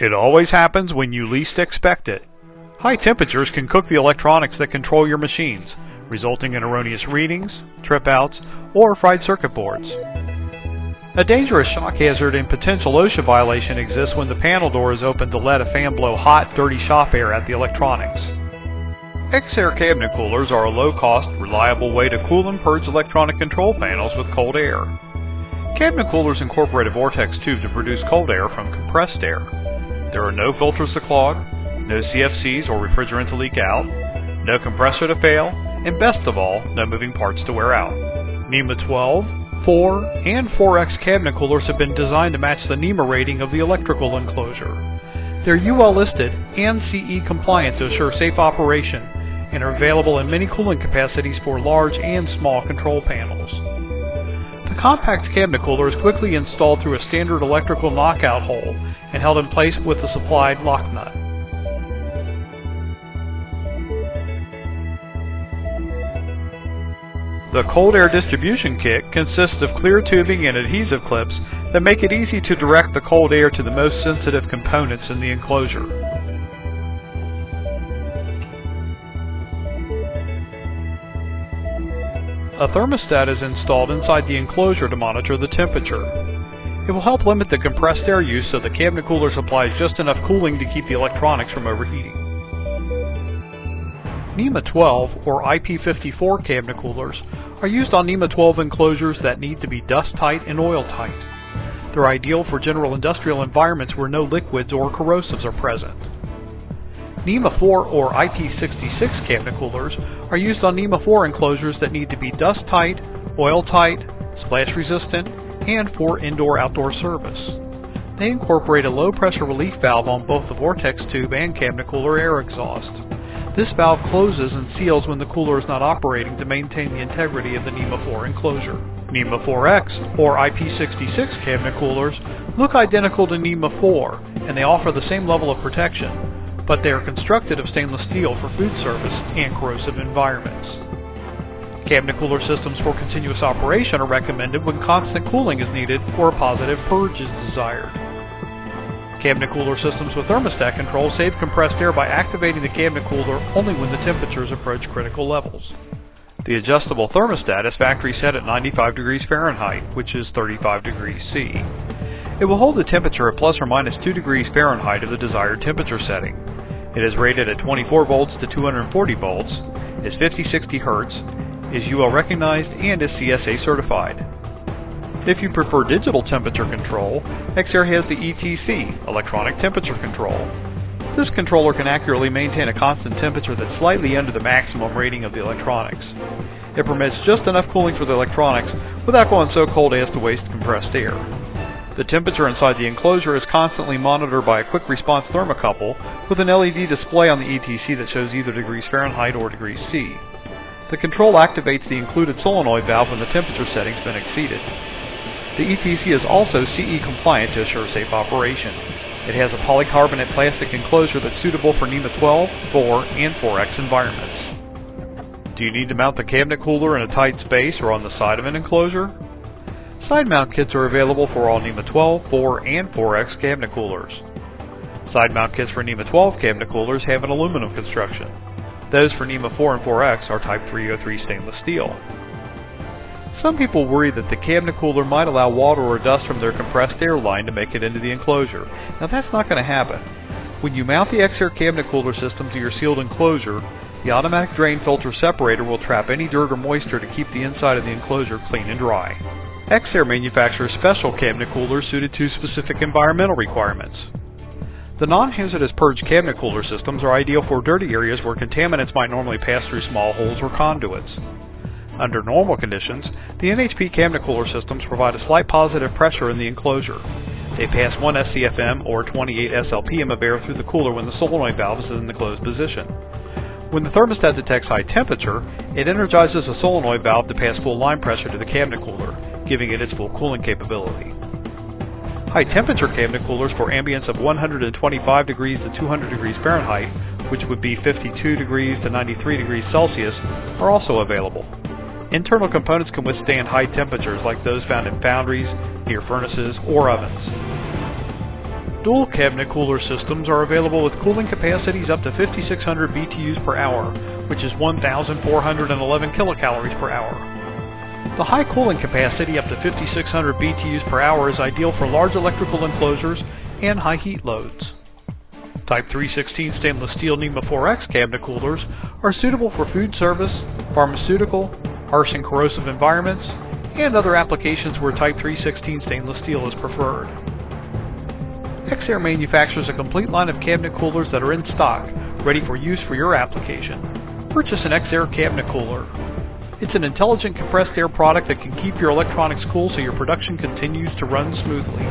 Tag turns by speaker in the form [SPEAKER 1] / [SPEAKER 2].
[SPEAKER 1] It always happens when you least expect it. High temperatures can cook the electronics that control your machines, resulting in erroneous readings, trip outs, or fried circuit boards. A dangerous shock hazard and potential OSHA violation exists when the panel door is open to let a fan blow hot, dirty shop air at the electronics. X-Air cabinet coolers are a low-cost, reliable way to cool and purge electronic control panels with cold air. Cabinet coolers incorporate a vortex tube to produce cold air from compressed air. There are no filters to clog, no CFCs or refrigerant to leak out, no compressor to fail, and best of all, no moving parts to wear out. NEMA 12, 4, and 4X cabinet coolers have been designed to match the NEMA rating of the electrical enclosure. They're UL listed and CE compliant to assure safe operation and are available in many cooling capacities for large and small control panels. The compact cabinet cooler is quickly installed through a standard electrical knockout hole and held in place with a supplied lock nut. The cold air distribution kit consists of clear tubing and adhesive clips that make it easy to direct the cold air to the most sensitive components in the enclosure. A thermostat is installed inside the enclosure to monitor the temperature. It will help limit the compressed air use so the cabinet cooler supplies just enough cooling to keep the electronics from overheating. NEMA 12 or IP54 cabinet coolers are used on NEMA 12 enclosures that need to be dust tight and oil tight. They're ideal for general industrial environments where no liquids or corrosives are present. NEMA 4 or IP66 cabinet coolers are used on NEMA 4 enclosures that need to be dust tight, oil tight, splash resistant, and for indoor-outdoor service. They incorporate a low pressure relief valve on both the vortex tube and cabinet cooler air exhaust. This valve closes and seals when the cooler is not operating to maintain the integrity of the NEMA 4 enclosure. NEMA 4X or IP66 cabinet coolers look identical to NEMA 4 and they offer the same level of protection, but they are constructed of stainless steel for food service and corrosive environments. Cabinet cooler systems for continuous operation are recommended when constant cooling is needed or a positive purge is desired. Cabinet cooler systems with thermostat control save compressed air by activating the cabinet cooler only when the temperatures approach critical levels. The adjustable thermostat is factory set at 95 degrees Fahrenheit, which is 35 degrees C. It will hold the temperature at plus or minus 2 degrees Fahrenheit of the desired temperature setting. It is rated at 24 volts to 240 volts, is 50-60 Hz, is UL recognized, and is CSA certified. If you prefer digital temperature control, X-Air has the ETC, Electronic Temperature Control. This controller can accurately maintain a constant temperature that's slightly under the maximum rating of the electronics. It permits just enough cooling for the electronics without going so cold as to waste compressed air. The temperature inside the enclosure is constantly monitored by a quick response thermocouple with an LED display on the ETC that shows either degrees Fahrenheit or degrees C. The control activates the included solenoid valve when the temperature setting's been exceeded. The ETC is also CE compliant to assure safe operation. It has a polycarbonate plastic enclosure that's suitable for NEMA 12, 4, and 4X environments. Do you need to mount the cabinet cooler in a tight space or on the side of an enclosure? Side mount kits are available for all NEMA 12, 4, and 4X cabinet coolers. Side mount kits for NEMA 12 cabinet coolers have an aluminum construction. Those for NEMA 4 and 4X are Type 303 stainless steel. Some people worry that the cabinet cooler might allow water or dust from their compressed air line to make it into the enclosure. Now that's not going to happen. When you mount the X-Air cabinet cooler system to your sealed enclosure, the automatic drain filter separator will trap any dirt or moisture to keep the inside of the enclosure clean and dry. X-Air manufactures special cabinet coolers suited to specific environmental requirements. The non-hazardous purge cabinet cooler systems are ideal for dirty areas where contaminants might normally pass through small holes or conduits. Under normal conditions, the NHP cabinet cooler systems provide a slight positive pressure in the enclosure. They pass 1 SCFM or 28 SLPM of air through the cooler when the solenoid valve is in the closed position. When the thermostat detects high temperature, it energizes a solenoid valve to pass full line pressure to the cabinet cooler, giving it its full cooling capability. High temperature cabinet coolers for ambience of 125 degrees to 200 degrees Fahrenheit, which would be 52 degrees to 93 degrees Celsius, are also available. Internal components can withstand high temperatures like those found in foundries, near furnaces, or ovens. Dual cabinet cooler systems are available with cooling capacities up to 5,600 BTUs per hour, which is 1,411 kilocalories per hour. The high cooling capacity up to 5,600 BTUs per hour is ideal for large electrical enclosures and high heat loads. Type 316 stainless steel NEMA 4X cabinet coolers are suitable for food service, pharmaceutical, harsh and corrosive environments, and other applications where Type 316 stainless steel is preferred. X-Air manufactures a complete line of cabinet coolers that are in stock, ready for use for your application. Purchase an X-Air cabinet cooler. It's an intelligent compressed air product that can keep your electronics cool so your production continues to run smoothly.